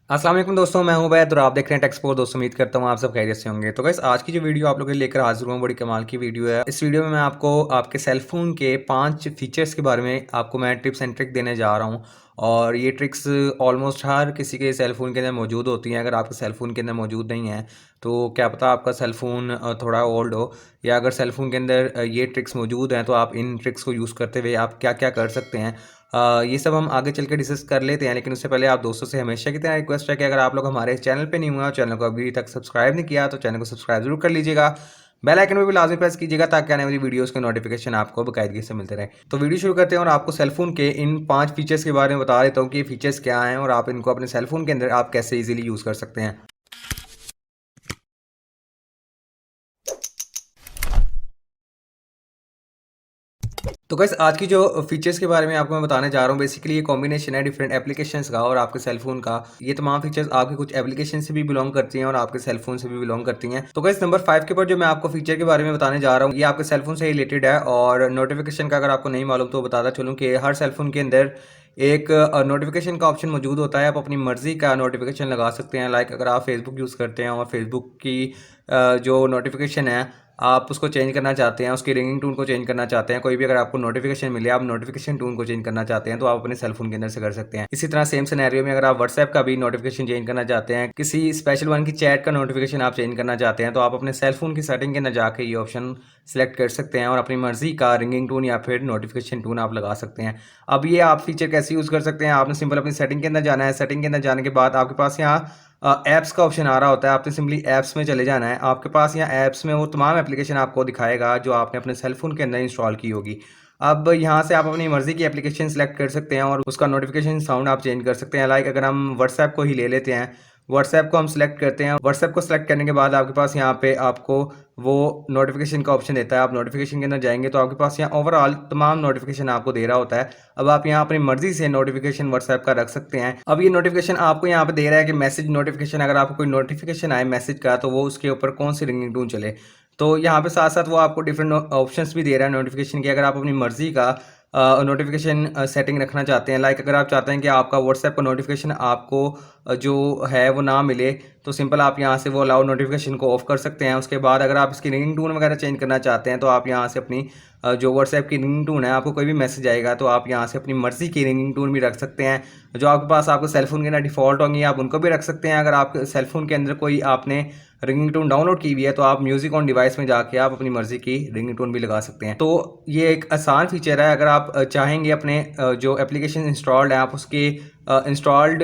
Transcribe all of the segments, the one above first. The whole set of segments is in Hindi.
अस्सलाम वालेकुम दोस्तों, मैं हूं बैद और आप देख रहे हैं टेक्सपोर्ट। दोस्तों उम्मीद करता हूं आप सब खैरियत से होंगे। तो गाइस आज की जो वीडियो आप लोगों के लिए लेकर हाजिर हुआ बड़ी कमाल की वीडियो है। इस वीडियो में मैं आपको आपके सेल फोन के 5 फीचर्स के बारे में आपको मैं टिप्स एंड ट्रिक देने जा रहा हूं। और ये ट्रिक्स ऑलमोस्ट हर किसी के सेल फोन के अंदर मौजूद होती हैं। अगर आपके सेल फोन के अंदर मौजूद नहीं है तो क्या पता आपका सेल फोन थोड़ा ओल्ड हो, या अगर सेल फोन के अंदर ये ट्रिक्स मौजूद हैं तो आप इन ट्रिक्स को यूज़ करते हुए आप क्या क्या कर सकते हैं। ये सब हम आगे चल के डिस्कस कर लेते हैं, लेकिन उससे पहले आप दोस्तों से हमेशा की तरह रिक्वेस्ट है कि अगर आप लोग हमारे चैनल पे नहीं हुए और चैनल को अभी तक सब्सक्राइब नहीं किया तो चैनल को सब्सक्राइब जरूर कर लीजिएगा। बेल आइकन में भी लाजमी प्रेस कीजिएगा ताकि आने वाली वीडियोस के नोटिफिकेशन आपको बाकायदगी से मिलते रहे। तो वीडियो शुरू करते हैं और आपको सेलफोन के इन 5 फीचर्स के बारे में बता देता हूँ कि ये फीचर्स क्या हैं और आप इनको अपने सेलफोन के अंदर आप कैसे ईजिली यूज़ कर सकते हैं। तो गाइस आज की जो फीचर्स के बारे में आपको मैं बताने जा रहा हूँ, बेसिकली ये कॉम्बिनेशन है डिफरेंट एप्लीकेशंस का और आपके सेल फोन का। ये तमाम फीचर्स आपके कुछ एप्लीकेशन से भी बिलोंग करती हैं और आपके सेल फोन से भी बिलोंग करती हैं। तो गाइस नंबर 5 के ऊपर जो मैं आपको फीचर के बारे में बताने जा रहा हूँ ये आपके सेल फोन से रिलेटेड है। और नोटिफिकेशन का अगर आपको नहीं मालूम तो बताता चलूँ कि हर सेल फोन के अंदर एक नोटिफिकेशन का ऑप्शन मौजूद होता है। आप अपनी मर्जी का नोटिफिकेशन लगा सकते हैं। लाइक अगर आप फेसबुक यूज़ करते हैं और फेसबुक की जो नोटिफिकेशन है आप उसको चेंज करना चाहते हैं, उसकी रिंगिंग टोन को चेंज करना चाहते हैं, कोई भी अगर आपको नोटिफिकेशन मिले आप नोटिफिकेशन टोन को चेंज करना चाहते हैं तो आप अपने सेल फोन के अंदर से कर सकते हैं। इसी तरह सेम सिनेरियो में अगर आप व्हाट्सएप का भी नोटिफिकेशन चेंज करना चाहते हैं, किसी स्पेशल वन की चैट का नोटिफिकेशन आप चेंज करना चाहते हैं तो आप अपने सेल फोन की सेटिंग के अंदर जाकर ये ऑप्शन सेलेक्ट कर सकते हैं और अपनी मर्जी का रिंगिंग टोन या फिर नोटिफिकेशन टोन आप लगा सकते हैं। अब ये आप फीचर कैसे यूज़ कर सकते हैं, आपने सिंपल अपनी सेटिंग के अंदर जाना है। सेटिंग के अंदर जाने के बाद आपके पास यहाँ ऐप्स का ऑप्शन आ रहा होता है। आपने सिंपली ऐप्स में चले जाना है। आपके पास यहाँ ऐप्स में वो तमाम एप्लीकेशन आपको दिखाएगा जो आपने अपने सेल फोन के अंदर इंस्टॉल की होगी। अब यहाँ से आप अपनी मर्जी की एप्लीकेशन सेलेक्ट कर सकते हैं और उसका नोटिफिकेशन साउंड आप चेंज कर सकते हैं। लाइक अगर हम व्हाट्सएप को ही ले लेते हैं, व्हाट्सएप को हम सेलेक्ट करते हैं। व्हाट्सएप को सेलेक्ट करने के बाद आपके पास यहाँ पे आपको वो नोटिफिकेशन का ऑप्शन देता है। आप नोटिफिकेशन के अंदर जाएंगे तो आपके पास यहाँ ओवरऑल तमाम नोटिफिकेशन आपको दे रहा होता है। अब आप यहाँ अपनी मर्जी से नोटिफिकेशन व्हाट्सएप का रख सकते हैं। अब ये नोटिफिकेशन आपको यहाँ पे दे रहा है कि मैसेज नोटिफिकेशन, अगर आपको कोई नोटिफिकेशन आए मैसेज का तो वो उसके ऊपर कौन सी रिंगिंग टोन चले। तो यहाँ पे साथ साथ वो आपको डिफरेंट ऑप्शंस भी दे रहा है नोटिफिकेशन के। अगर आप अपनी मर्जी का नोटिफिकेशन सेटिंग रखना चाहते हैं, लाइक अगर आप चाहते हैं कि आपका व्हाट्सएप का नोटिफिकेशन आपको जो है वो ना मिले तो सिंपल आप यहाँ से वो अलाउ नोटिफिकेशन को ऑफ कर सकते हैं। उसके बाद अगर आप इसकी रिंगिंग टोन वगैरह चेंज करना चाहते हैं तो आप यहाँ से अपनी जो व्हाट्सएप की रिंगिंग टोन है, आपको कोई भी मैसेज आएगा तो आप यहाँ से अपनी मर्जी की रिंगिंग टोन भी रख सकते हैं। जो आपके पास आपके सेलफोन के अंदर डिफ़ॉल्ट होंगी आप उनको भी रख सकते हैं। अगर आपके सेलफोन के अंदर कोई आपने रिंगिंग टोन डाउनलोड की हुई है तो आप म्यूज़िक ऑन डिवाइस में जाके आप अपनी मर्जी की रिंगिंग टोन भी लगा सकते हैं। तो ये एक आसान फीचर है। अगर आप चाहेंगे अपने जो एप्लीकेशन इंस्टॉल्ड है आप उसके इंस्टॉल्ड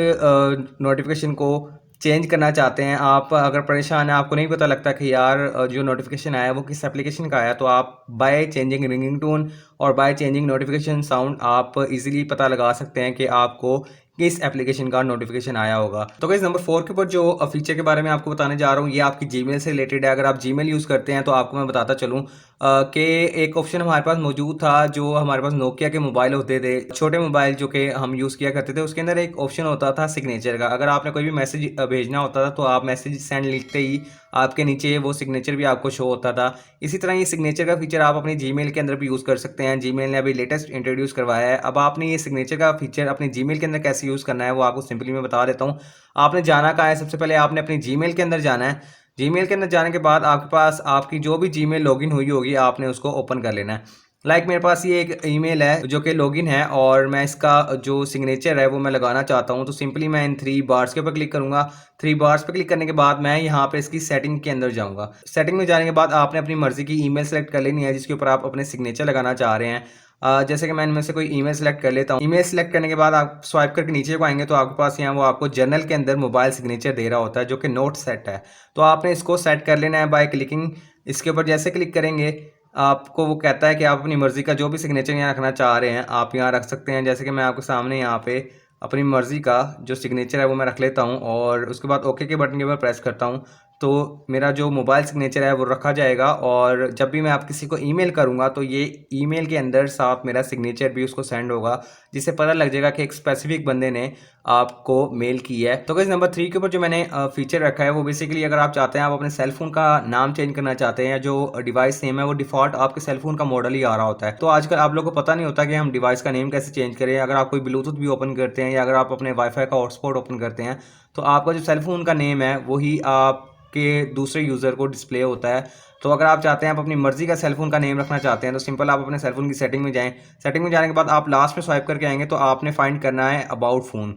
नोटिफिकेशन को चेंज करना चाहते हैं, आप अगर परेशान हैं, आपको नहीं पता लगता कि यार जो नोटिफिकेशन आया है वो किस एप्लीकेशन का आया, तो आप बाय चेंजिंग रिंगिंग टोन और बाय चेंजिंग नोटिफिकेशन साउंड आप इजीली पता लगा सकते हैं कि आपको किस एप्लीकेशन का नोटिफिकेशन आया होगा। तो गाइस नंबर 4 के ऊपर जो फीचर के बारे में आपको बताने जा रहा हूँ ये आपकी जीमेल से रिलेटेड है। अगर आप जीमेल यूज़ करते हैं तो आपको मैं बताता चलूँ कि एक ऑप्शन हमारे पास मौजूद था जो हमारे पास नोकिया के मोबाइल होते थे, छोटे मोबाइल जो कि हम यूज़ किया करते थे, उसके अंदर एक ऑप्शन होता था सिग्नेचर का। अगर आपने कोई भी मैसेज भेजना होता था तो आप मैसेज सेंड लिखते ही आपके नीचे वो सिग्नेचर भी आपको शो होता था। इसी तरह ये सिग्नेचर का फीचर आप अपनी जीमेल के अंदर भी यूज़ कर सकते हैं। जीमेल ने अभी लेटेस्ट इंट्रोड्यूस करवाया है। अब आपने ये सिग्नेचर का फीचर अपनी जीमेल के अंदर कैसे यूज़ करना है वो आपको सिंपली मैं बता देता हूँ। आपने जाना कहाँ है, सबसे पहले आपने अपनी जीमेल के अंदर जाना है। जीमेल के अंदर जाने के बाद आपके पास आपकी जो भी जीमेल लॉगिन हुई होगी आपने उसको ओपन कर लेना है। लाइक मेरे पास ये एक ईमेल है जो कि लॉगिन है और मैं इसका जो सिग्नेचर है वो मैं लगाना चाहता हूँ। तो सिंपली मैं इन 3 बार्स के ऊपर क्लिक करूँगा। 3 बार्स पे क्लिक करने के बाद मैं यहाँ पे इसकी सेटिंग के अंदर जाऊँगा। सेटिंग में जाने के बाद आपने अपनी मर्ज़ी की ईमेल सेलेक्ट कर लेनी है जिसके ऊपर आप अपने सिग्नेचर लगाना चाह रहे हैं। जैसे कि मैं इनमें से कोई ईमेल सेलेक्ट कर लेता हूँ। ईमेल सेलेक्ट करने के बाद आप स्वाइप करके नीचे को आएँगे तो आपके पास यहाँ वो आपको जर्नल के अंदर मोबाइल सिग्नेचर दे रहा होता है जो कि नोट सेट है। तो आपने इसको सेट कर लेना है बाय क्लिकिंग। इसके ऊपर जैसे क्लिक करेंगे आपको वो कहता है कि आप अपनी मर्ज़ी का जो भी सिग्नेचर यहाँ रखना चाह रहे हैं आप यहाँ रख सकते हैं। जैसे कि मैं आपके सामने यहाँ पे अपनी मर्ज़ी का जो सिग्नेचर है वो मैं रख लेता हूँ और उसके बाद ओके के बटन के ऊपर प्रेस करता हूँ। तो मेरा जो मोबाइल सिग्नेचर है वो रखा जाएगा, और जब भी मैं आप किसी को ईमेल करूँगा तो ये ईमेल के अंदर साथ मेरा सिग्नेचर भी उसको सेंड होगा, जिससे पता लग जाएगा कि एक स्पेसिफिक बंदे ने आपको मेल की है। तो गाइस नंबर 3 के ऊपर जो मैंने फीचर रखा है वो बेसिकली अगर आप चाहते हैं, आप अपने सेल फ़ोन का नाम चेंज करना चाहते हैं या जो डिवाइस नेम है वो डिफ़ॉल्ट आपके सेल फ़ोन का मॉडल ही आ रहा होता है। तो आजकल आप लोगों को पता नहीं होता कि हम डिवाइस का नेम कैसे चेंज करें। अगर आप कोई ब्लूटूथ भी ओपन करते हैं या अगर आप अपने वाईफ़ाई का हॉटस्पॉट ओपन करते हैं, तो आपका जो सेल फ़ोन का नेम है वही आपके दूसरे यूज़र को डिस्प्ले होता है। तो अगर आप चाहते हैं, आप अपनी मर्ज़ी का सेल फ़ोन का नेम रखना चाहते हैं, तो सिंपल आप अपने सेल फ़ोन की सेटिंग में जाएँ। सेटिंग में जाने के बाद आप लास्ट में स्वाइप करके आएँगे तो आपने फाइंड करना है अबाउट फ़ोन।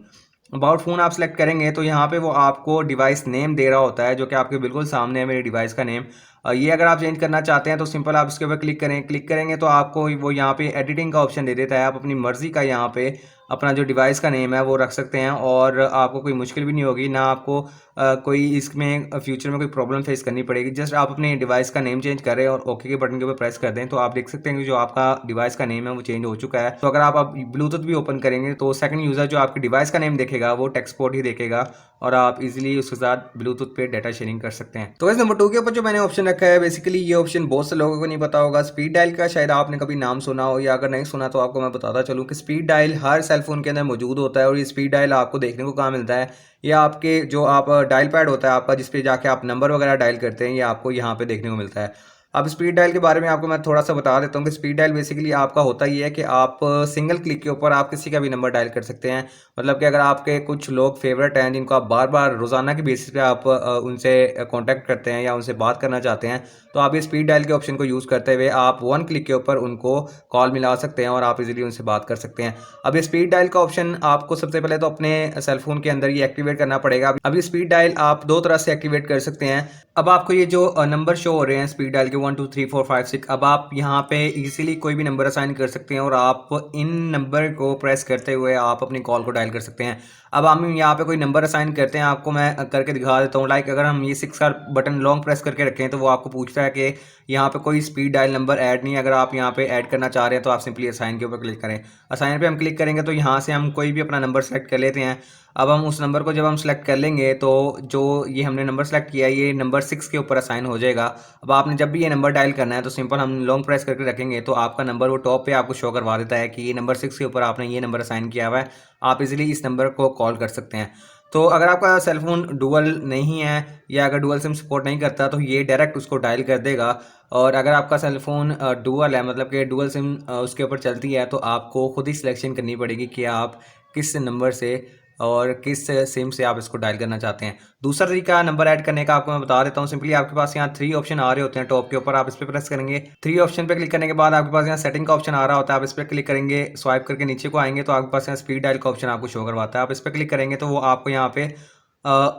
अबाउट फ़ोन आप सेलेक्ट करेंगे तो यहाँ पे वो आपको डिवाइस नेम दे रहा होता है, जो कि आपके बिल्कुल सामने है मेरे डिवाइस का नेम। ये अगर आप चेंज करना चाहते हैं तो सिंपल आप इसके ऊपर क्लिक करें। क्लिक करेंगे तो आपको वो यहाँ पे एडिटिंग का ऑप्शन दे देता है। आप अपनी मर्ज़ी का यहाँ पे अपना जो डिवाइस का नेम है वो रख सकते हैं, और आपको कोई मुश्किल भी नहीं होगी, ना आपको कोई इसमें फ्यूचर में कोई प्रॉब्लम फेस करनी पड़ेगी। जस्ट आप अपने डिवाइस का नेम चेंज करें और ओके के बटन के ऊपर प्रेस कर दें, तो आप देख सकते हैं कि जो आपका डिवाइस का नेम है वो चेंज हो चुका है। तो अगर आप ब्लूटूथ भी ओपन करेंगे तो सेकंड यूज़र जो आपके डिवाइस का नेम देखेगा वो टेक्स्ट पोर्ट ही देखेगा, और आप इजीली उसके साथ ब्लूटूथ पे डाटा शेयरिंग कर सकते हैं। तो गाइस नंबर 2 के ऊपर जो मैंने ऑप्शन रखा है, बेसिकली ये ऑप्शन बहुत से लोगों को नहीं पता होगा। स्पीड डायल का शायद आपने कभी नाम सुना हो, या अगर नहीं सुना तो आपको मैं बताता चलूँ कि स्पीड डायल हर सेल फोन के अंदर मौजूद होता है। और ये स्पीड डायल आपको देखने को कहाँ मिलता है, ये आपके जो आप डायल पैड होता है आपका, जिस पे जाके आप नंबर वगैरह डायल करते हैं, ये आपको यहाँ पे देखने को मिलता है। अब स्पीड डायल के बारे में आपको मैं थोड़ा सा बता देता हूँ कि स्पीड डायल बेसिकली आपका होता ही है कि आप सिंगल क्लिक के ऊपर आप किसी का भी नंबर डायल कर सकते हैं। मतलब कि अगर आपके कुछ लोग फेवरेट हैं जिनको आप बार बार रोज़ाना की बेसिस पे आप उनसे कांटेक्ट करते हैं या उनसे बात करना चाहते हैं, तो आप ये स्पीड डायल के ऑप्शन को यूज़ करते हुए आप वन क्लिक के ऊपर उनको कॉल मिला सकते हैं और आप इजीली उनसे बात कर सकते हैं। अब ये स्पीड डायल का ऑप्शन आपको सबसे पहले तो अपने सेल फोन के अंदर ये एक्टिवेट करना पड़ेगा। अब ये स्पीड डायल आप दो तरह से एक्टिवेट कर सकते हैं। अब आपको ये जो नंबर शो हो रहे हैं स्पीड डायल के 1 2 3 4 5 6, अब आप यहाँ पे इजीली कोई भी नंबर असाइन कर सकते हैं और आप इन नंबर को प्रेस करते हुए आप अपनी कॉल को डायल कर सकते हैं। अब हम यहाँ पे कोई नंबर असाइन करते हैं, आपको मैं करके दिखा देता हूँ। लाइक अगर हम ये 6 का बटन लॉन्ग प्रेस करके रखें तो वो आपको पूछता है कि यहाँ पे कोई स्पीड डायल नंबर ऐड नहीं है। अगर आप यहाँ पे ऐड करना चाह रहे हैं तो आप सिंपली असाइन के ऊपर क्लिक करें। असाइन पे हम क्लिक करेंगे तो यहाँ से हम कोई भी अपना नंबर सेलेक्ट कर लेते हैं। अब हम उस नंबर को जब हम सेलेक्ट कर लेंगे तो जो ये हमने नंबर सेलेक्ट किया है ये नंबर 6 के ऊपर असाइन हो जाएगा। अब आपने जब भी ये नंबर डायल करना है तो सिंपल हम लॉन्ग प्रेस करके रखेंगे तो आपका नंबर वो टॉप पे आपको शो करवा देता है कि ये नंबर 6 के ऊपर आपने ये नंबर असाइन किया हुआ है। आप इजीली इस नंबर को कॉल कर सकते हैं। तो अगर आपका सेल फोन डुअल नहीं है या अगर डुअल सिम सपोर्ट नहीं करता तो ये डायरेक्ट उसको डायल कर देगा। और अगर आपका सेल फोन डुअल है, मतलब कि डुअल सिम उसके ऊपर चलती है, तो आपको खुद ही सिलेक्शन करनी पड़ेगी कि आप किस नंबर से और किस सिम से आप इसको डायल करना चाहते हैं। दूसरा तरीका नंबर ऐड करने का आपको मैं बता देता हूँ। सिंपली आपके पास यहाँ 3 ऑप्शन आ रहे होते हैं टॉप के ऊपर, आप इस पर प्रेस करेंगे। 3 ऑप्शन पे क्लिक करने के बाद आपके पास यहाँ सेटिंग का ऑप्शन आ रहा होता है, आप इस पर क्लिक करेंगे। स्वाइप करके नीचे को आएंगे तो आपके पास यहाँ स्पीड डायल का ऑप्शन आपको शो करवाता है। आप इस पर क्लिक करेंगे तो वो आपको यहाँ पे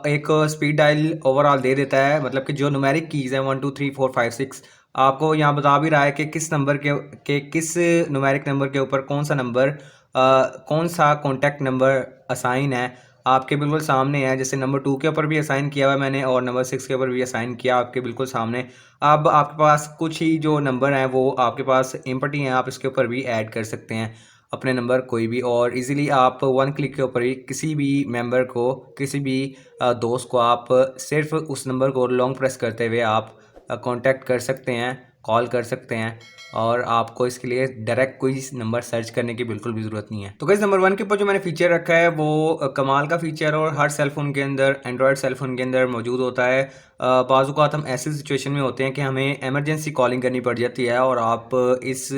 एक स्पीड डायल ओवरऑल दे देता है। मतलब कि जो न्यूमेरिक कीज़ हैं 1 2 3 4 5 6 आपको यहाँ बता भी रहा है कि किस नंबर के किस न्यूमेरिक नंबर के ऊपर कौन सा नंबर कौन सा कॉन्टैक्ट नंबर असाइन है आपके बिल्कुल सामने है। जैसे नंबर 2 के ऊपर भी असाइन किया हुआ है मैंने और नंबर 6 के ऊपर भी असाइन किया आपके बिल्कुल सामने। अब आपके पास कुछ ही जो नंबर हैं वो आपके पास एम्प्टी हैं, आप इसके ऊपर भी ऐड कर सकते हैं अपने नंबर कोई भी, और इजीली आप वन क्लिक के ऊपर ही किसी भी मेंबर को, किसी भी दोस्त को आप सिर्फ उस नंबर को लॉन्ग प्रेस करते हुए आप कांटेक्ट कर सकते हैं, कॉल कर सकते हैं, और आपको इसके लिए डायरेक्ट कोई नंबर सर्च करने की बिल्कुल भी ज़रूरत नहीं है। तो गाइस नंबर 1 के ऊपर जो मैंने फीचर रखा है वो कमाल का फीचर और हर सेल फ़ोन के अंदर, एंड्रॉयड सेल फ़ोन के अंदर मौजूद होता है। बाज़ औक़ात हम ऐसी सिचुएशन में होते हैं कि हमें इमरजेंसी कॉलिंग करनी पड़ जाती है और आप इस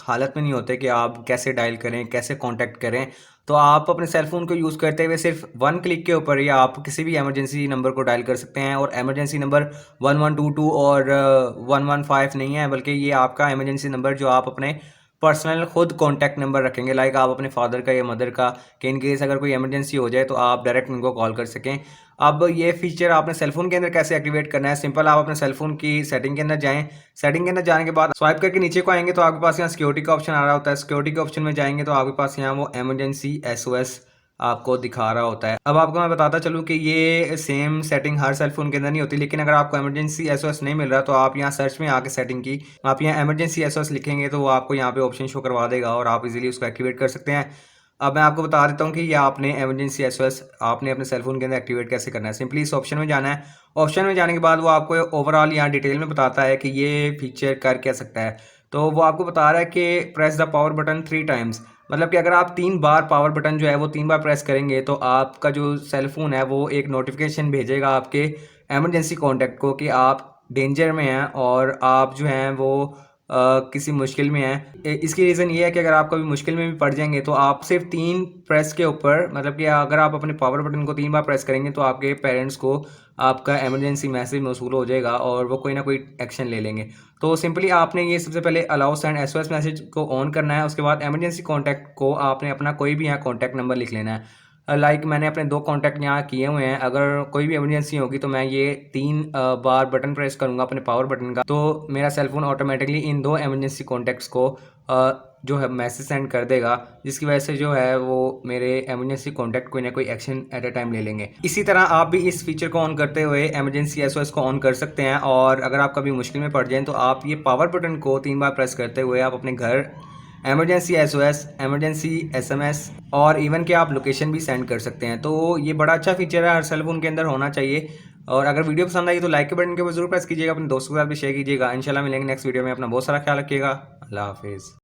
हालत में नहीं होते कि आप कैसे डायल करें, कैसे कॉन्टैक्ट करें। तो आप अपने सेल फ़ोन को यूज़ करते हुए सिर्फ वन क्लिक के ऊपर ही आप किसी भी इमरजेंसी नंबर को डायल कर सकते हैं। और इमरजेंसी नंबर 1122 और 115 नहीं है, बल्कि ये आपका इमरजेंसी नंबर जो आप अपने पर्सनल खुद कॉन्टैक्ट नंबर रखेंगे, लाइक आप अपने फादर का या मदर का, कि इन केस अगर कोई इमरजेंसी हो जाए तो आप डायरेक्ट उनको कॉल कर सकें। अब ये फीचर आपने सेलफोन के अंदर कैसे एक्टिवेट करना है, सिंपल आप अपने सेलफोन की सेटिंग के अंदर जाएं। सेटिंग के अंदर जाने के बाद स्वाइप करके नीचे को आएंगे तो आपके पास यहाँ सिक्योरिटी का ऑप्शन आ रहा होता है। सिक्योरिटी के ऑप्शन में जाएंगे तो आपके पास यहाँ वो इमरजेंसी SOS आपको दिखा रहा होता है। अब आपको मैं बताता चलूँ कि ये सेम सेटिंग हर सेल फोन के अंदर नहीं होती, लेकिन अगर आपको इमरजेंसी SOS नहीं मिल रहा तो आप यहाँ सर्च में आके सेटिंग की आप यहाँ इमरजेंसी SOS लिखेंगे तो वो आपको यहाँ पे ऑप्शन शो करवा देगा और आप इजीली उसको एक्टिवेट कर सकते हैं। अब मैं आपको बता देता हूँ कि ये आपने इमरजेंसी एसओएस आपने अपने सेल फोन के अंदर एक्टिवेट कैसे करना है। सिंपली इस ऑप्शन में जाना है। ऑप्शन में जाने के बाद वो आपको ओवरऑल यहाँ डिटेल में बताता है कि ये फीचर कर क्या सकता है। तो वो आपको बता रहा है कि press the power button 3 times, मतलब कि अगर आप 3 बार पावर बटन जो है वो 3 बार प्रेस करेंगे तो आपका जो सेल फोन है वो एक नोटिफिकेशन भेजेगा आपके इमरजेंसी कॉन्टैक्ट को कि आप डेंजर में हैं और आप जो हैं वो किसी मुश्किल में हैं। इसकी रीज़न ये है कि अगर आप कभी मुश्किल में भी पड़ जाएंगे तो आप सिर्फ 3 प्रेस के ऊपर, मतलब कि अगर आप अपने पावर बटन को 3 बार प्रेस करेंगे तो आपके पेरेंट्स को आपका इमरजेंसी मैसेज मौसूल हो जाएगा और वो कोई ना कोई एक्शन ले लेंगे। तो सिंपली आपने ये सबसे पहले अलाउ सेंड एसओएस मैसेज को ऑन करना है। उसके बाद इमरजेंसी कॉन्टैक्ट को आपने अपना कोई भी यहाँ कॉन्टैक्ट नंबर लिख लेना है। लाइक मैंने अपने 2 कॉन्टैक्ट यहाँ किए हुए हैं। अगर कोई भी इमरजेंसी होगी तो मैं ये 3 बार बटन प्रेस करूँगा अपने पावर बटन का, तो मेरा सेल फ़ोन ऑटोमेटिकली इन 2 इमरजेंसी कॉन्टैक्ट्स को जो है मैसेज सेंड कर देगा, जिसकी वजह से जो है वो मेरे इमरजेंसी कॉन्टैक्ट कोई ना कोई एक्शन एट अ टाइम ले लेंगे। इसी तरह आप भी इस फीचर को ऑन करते हुए इमरजेंसी एसओएस को ऑन कर सकते हैं और अगर आप कभी मुश्किल में पड़ जाएँ तो आप ये पावर बटन को 3 बार प्रेस करते हुए आप अपने घर इमरजेंसी एसओएस, इमरजेंसी एसएमएस और इवन कि आप लोकेशन भी सेंड कर सकते हैं। तो ये बड़ा अच्छा फीचर है, हर सेल फोन के अंदर होना चाहिए। और अगर वीडियो पसंद आई तो लाइक के बटन के ऊपर जरूर प्रेस कीजिएगा, अपने दोस्तों के साथ भी शेयर कीजिएगा। इंशाल्लाह मिलेंगे नेक्स्ट वीडियो में। अपना बहुत सारा ख्याल रखिएगा। अल्लाह हाफिज़।